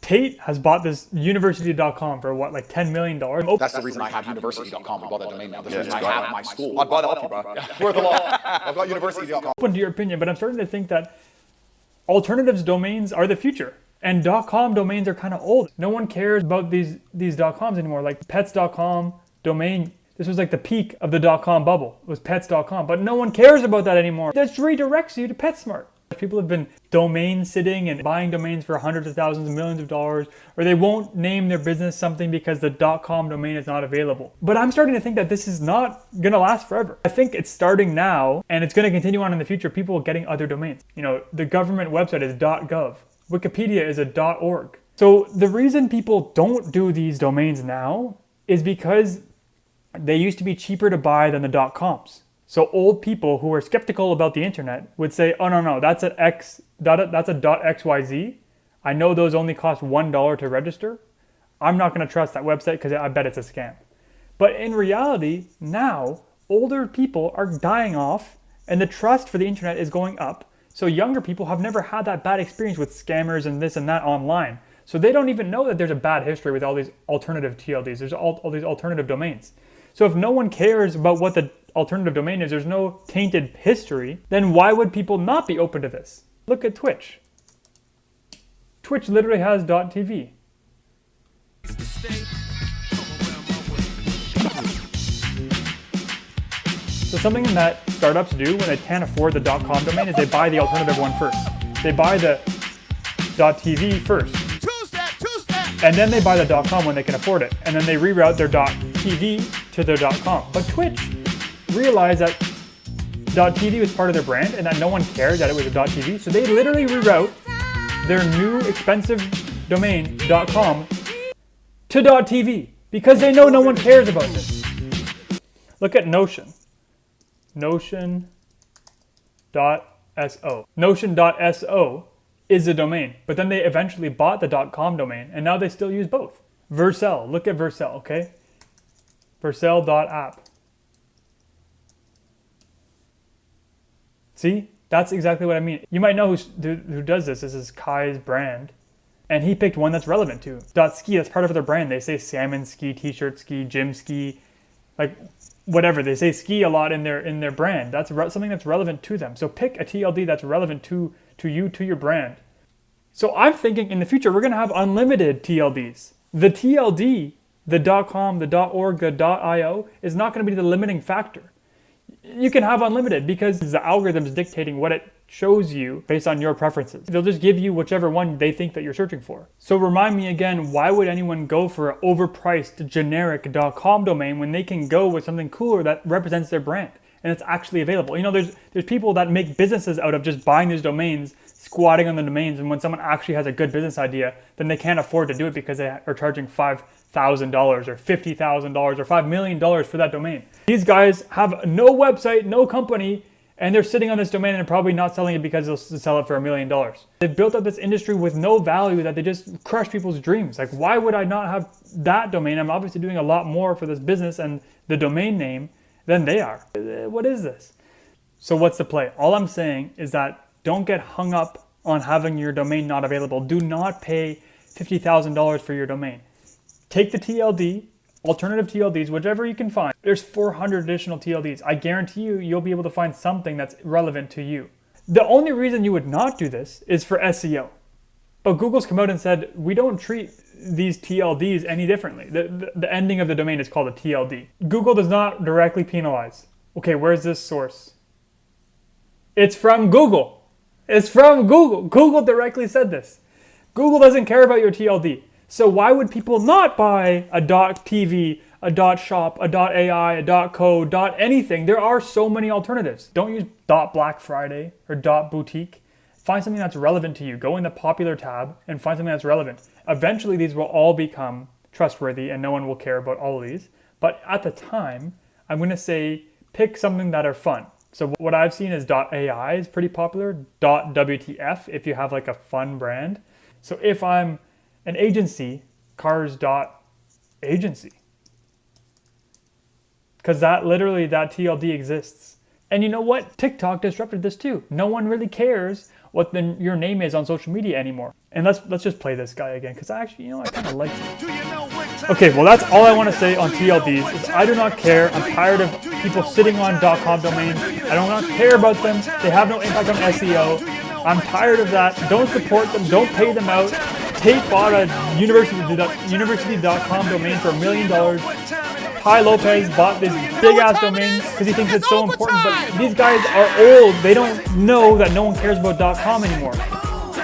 Tate has bought this university.com for what, like $10 million? That's the reason I have university.com. I bought that domain now. That's the reason I have my school. I'd buy that off you, bro. Worth a lot. I've got university.com. Open to your opinion, but I'm starting to think that alternatives domains are the future. And .com domains are kind of old. No one cares about these .coms anymore. Like pets.com domain, this was like the peak of the .com bubble. It was pets.com, but no one cares about that anymore. That redirects you to PetSmart. People have been domain sitting and buying domains for hundreds of thousands and millions of dollars, or they won't name their business something because the .com domain is not available. But I'm starting to think that this is not gonna last forever. I think it's starting now, and it's gonna continue on in the future, people getting other domains. You know, the government website is .gov. Wikipedia is a .org. So the reason people don't do these domains now is because they used to be cheaper to buy than the .coms. So old people who are skeptical about the internet would say, oh no, that's an that's a .xyz. I know those only cost $1 to register. I'm not gonna trust that website because I bet it's a scam. But in reality, now, older people are dying off and the trust for the internet is going up. So younger people have never had that bad experience with scammers and this and that online. So they don't even know that there's a bad history with all these alternative TLDs. There's all these alternative domains. So if no one cares about what the alternative domain is, there's no tainted history, then why would people not be open to this? Look at Twitch. Twitch literally has .tv. So something that startups do when they can't afford the .com domain is they buy the alternative one first. They buy the .tv first. And then they buy the .com when they can afford it. And then they reroute their .tv to their .com. But Twitch realized that .tv was part of their brand and that no one cared that it was a .tv. So they literally reroute their new expensive domain .com to .tv because they know no one cares about this. Look at Notion. Notion.so. Notion.so is a domain, but then they eventually bought the .com domain and now they still use both. Vercel, look at Vercel, okay? Vercel.app. See, that's exactly what I mean. You might know who does this. This is Kai's brand. And he picked one that's relevant to. .ski, that's part of their brand. They say salmon ski, t-shirt ski, gym ski, like whatever. They say ski a lot in their brand. That's something that's relevant to them. So pick a TLD that's relevant to you, to your brand. So I'm thinking in the future, we're gonna have unlimited TLDs. The TLD, the .com, the .org, the .io is not gonna be the limiting factor. You can have unlimited because the algorithm's dictating what it shows you based on your preferences. They'll just give you whichever one they think that you're searching for. So remind me again, why would anyone go for an overpriced generic .com domain when they can go with something cooler that represents their brand and it's actually available? You know, there's people that make businesses out of just buying these domains, squatting on the domains, and when someone actually has a good business idea, then they can't afford to do it because they are charging $5,000 or $50,000 or $5 million for that domain. These guys have no website, no company, and they're sitting on this domain and probably not selling it because they'll sell it for $1 million. They've built up this industry with no value that they just crush people's dreams. Like, why would I not have that domain? I'm obviously doing a lot more for this business and the domain name than they are. What is this? So what's the play? All I'm saying is that don't get hung up on having your domain not available. Do not pay $50,000 for your domain. Take the TLD, alternative TLDs, whichever you can find. There's 400 additional TLDs. I guarantee you'll be able to find something that's relevant to you. The only reason you would not do this is for SEO. But Google's come out and said, we don't treat these TLDs any differently. The ending of the domain is called a TLD. Google does not directly penalize. Okay, where's this source? It's from Google. It's from Google. Google directly said this. Google doesn't care about your TLD. So why would people not buy a .tv, a .shop, a .ai, a .co, .anything? There are so many alternatives. Don't use .black Friday or .boutique. Find something that's relevant to you. Go in the popular tab and find something that's relevant. Eventually, these will all become trustworthy and no one will care about all of these. But at the time, I'm going to say pick something that are fun. So what I've seen is .ai is pretty popular, .wtf if you have like a fun brand. So if I'm an agency, cars.agency. Because that TLD exists. And you know what? TikTok disrupted this too. No one really cares what your name is on social media anymore. And let's just play this guy again, because I kind of like him. Okay, well, that's all I want to say on TLDs. Is I do not care. I'm tired of people sitting on .com domains. I do not care about them. They have no impact on SEO. I'm tired of that. Don't support them. Don't pay them out. Tate bought a university.com domain for $1 million. Tai Lopez bought this big-ass domain because he thinks it's so important, but these guys are old. They don't know that no one cares about .com anymore.